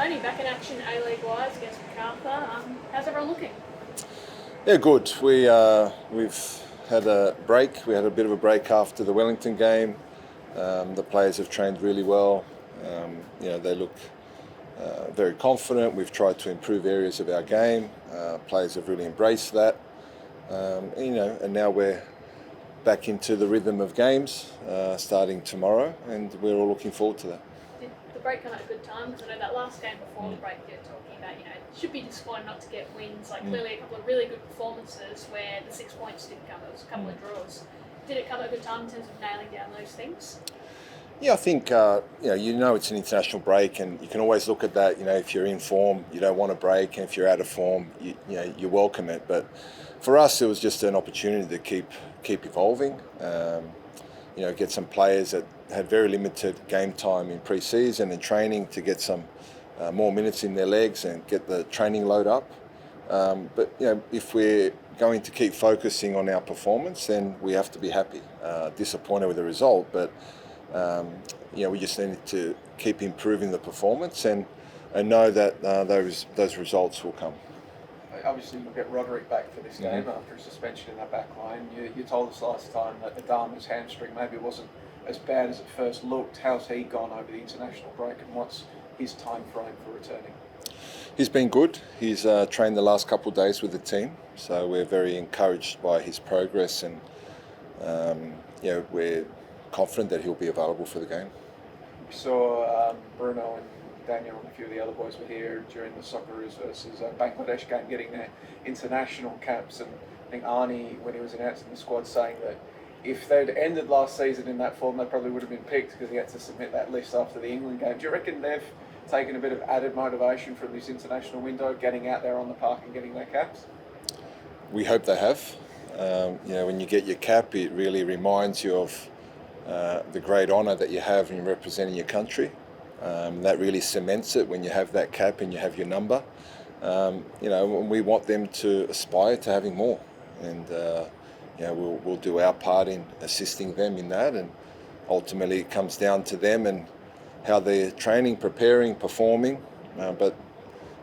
Tony, back in action A-League wise against Macarthur. How's everyone looking? Yeah, good. We've had a break. We had a bit of a break after the Wellington game. The players have trained really well. They look very confident. We've tried to improve areas of our game. Players have really embraced that. And now we're back into the rhythm of games starting tomorrow, and we're all looking forward to that. Did the break come at a good time? Because I know that last game before the break you're talking about, it should be disappointing not to get wins. Clearly a couple of really good performances where the 6 points didn't come. It was a couple of draws. Did it come at a good time in terms of nailing down those things? Yeah, I think it's an international break, and you can always look at that. If you're in form, you don't want to break, and if you're out of form, you welcome it. But for us, it was just an opportunity to keep evolving. Get some players that had very limited game time in pre-season and training to get some more minutes in their legs and get the training load up. But if we're going to keep focusing on our performance, then we have to be happy. Disappointed with the result, but we just need to keep improving the performance and know that those results will come. Obviously, you'll get Roderick back for this game after a suspension in that back line. You told us last time that Adama's hamstring maybe wasn't as bad as it first looked. How's he gone over the international break, and what's his time frame for returning? He's been good. He's trained the last couple of days with the team, so we're very encouraged by his progress, and we're confident that he'll be available for the game. We saw Bruno and Daniel and a few of the other boys were here during the Socceroos versus Bangladesh game getting their international caps, and I think Arnie, when he was announcing the squad, saying that if they'd ended last season in that form, they probably would have been picked because he had to submit that list after the England game. Do you reckon they've taken a bit of added motivation from this international window, getting out there on the park and getting their caps? We hope they have. When you get your cap, it really reminds you of the great honour that you have in representing your country. That really cements it when you have that cap and you have your number. We want them to aspire to having more, and we'll do our part in assisting them in that, and ultimately it comes down to them and how they're training, preparing, performing. But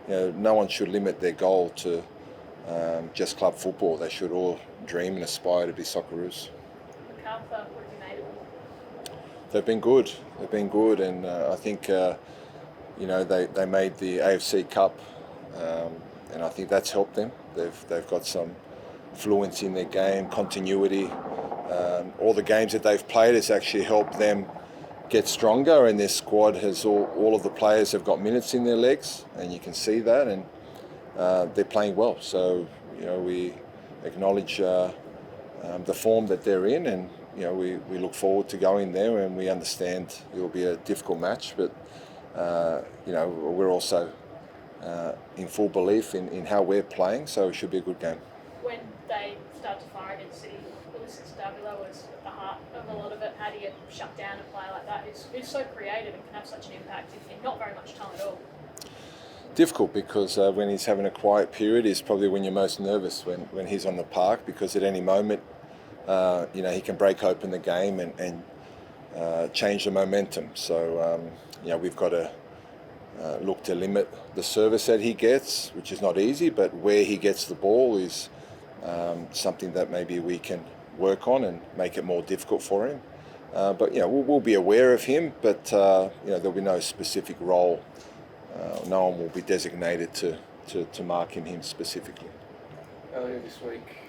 no one should limit their goal to just club football. They should all dream and aspire to be Socceroos. Macarthur, what have you made of them? They've been good, and I think they made the AFC Cup, and I think that's helped them. They've got some fluency in their game, continuity. All the games that they've played has actually helped them get stronger, and their squad has all of the players have got minutes in their legs, and you can see that, and they're playing well. So we acknowledge the form that they're in, and we look forward to going there, and we understand it will be a difficult match, but we're also in full belief in how we're playing, so it should be a good game. When they start to fire against City, Ulysses Davila was at the heart of a lot of it. How do you shut down a player like that who's so creative and can have such an impact in not very much time at all? Difficult, because when he's having a quiet period is probably when you're most nervous, when he's on the park, because at any moment he can break open the game and change the momentum. So we've got to look to limit the service that he gets, which is not easy, but where he gets the ball is something that maybe we can work on and make it more difficult for him. But we'll be aware of him, but there'll be no specific role. No one will be designated to mark him specifically. Earlier this week,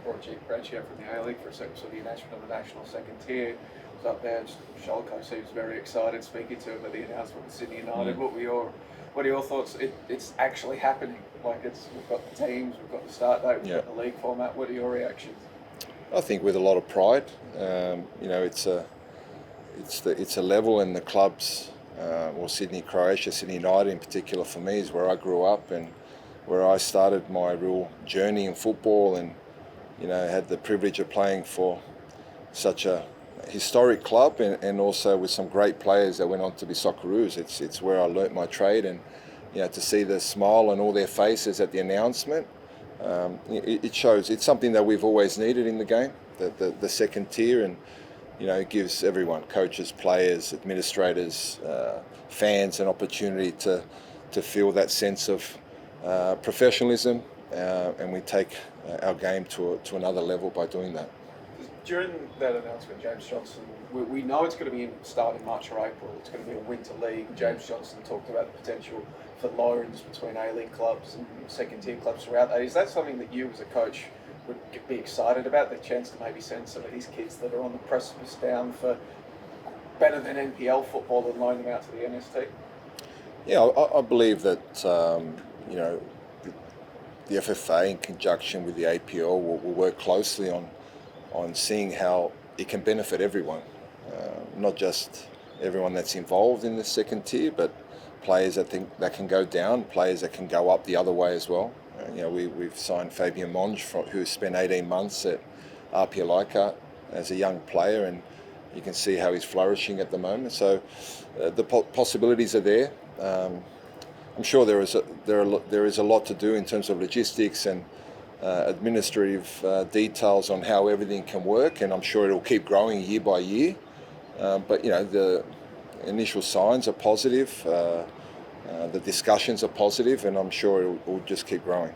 brought you out from the A-League for a second, so the national second tier was up there. Sholko seems very excited speaking to him at the announcement with Sydney United. What are your thoughts? It's actually happening. We've got the teams, we've got the start date, we've got the league format. What are your reactions? I think with a lot of pride. It's a level, and the clubs. Sydney United in particular for me is where I grew up and where I started my real journey in football, and had the privilege of playing for such a historic club and also with some great players that went on to be Socceroos. It's where I learnt my trade, and to see the smile on all their faces at the announcement, it shows it's something that we've always needed in the game, the second tier, and it gives everyone, coaches, players, administrators, fans, an opportunity to feel that sense of professionalism, and we take our game to another level by doing that. During that announcement, James Johnson, we know it's going to be starting March or April. It's going to be a winter league. James Johnson talked about the potential for loans between A-League clubs and second-tier clubs throughout that. Is that something that you as a coach would be excited about, the chance to maybe send some of these kids that are on the precipice down for better than NPL football and loan them out to the NST? Yeah, I believe that the FFA in conjunction with the APL will work closely on seeing how it can benefit everyone, not just everyone that's involved in the second tier, but players that can go down, players that can go up the other way as well. We've signed Fabian Monge, who spent 18 months at RP Leichhardt as a young player, and you can see how he's flourishing at the moment. So the possibilities are there. I'm sure there is a lot to do in terms of logistics and administrative details on how everything can work, and I'm sure it'll keep growing year by year. But the initial signs are positive. The discussions are positive, and I'm sure it will just keep growing.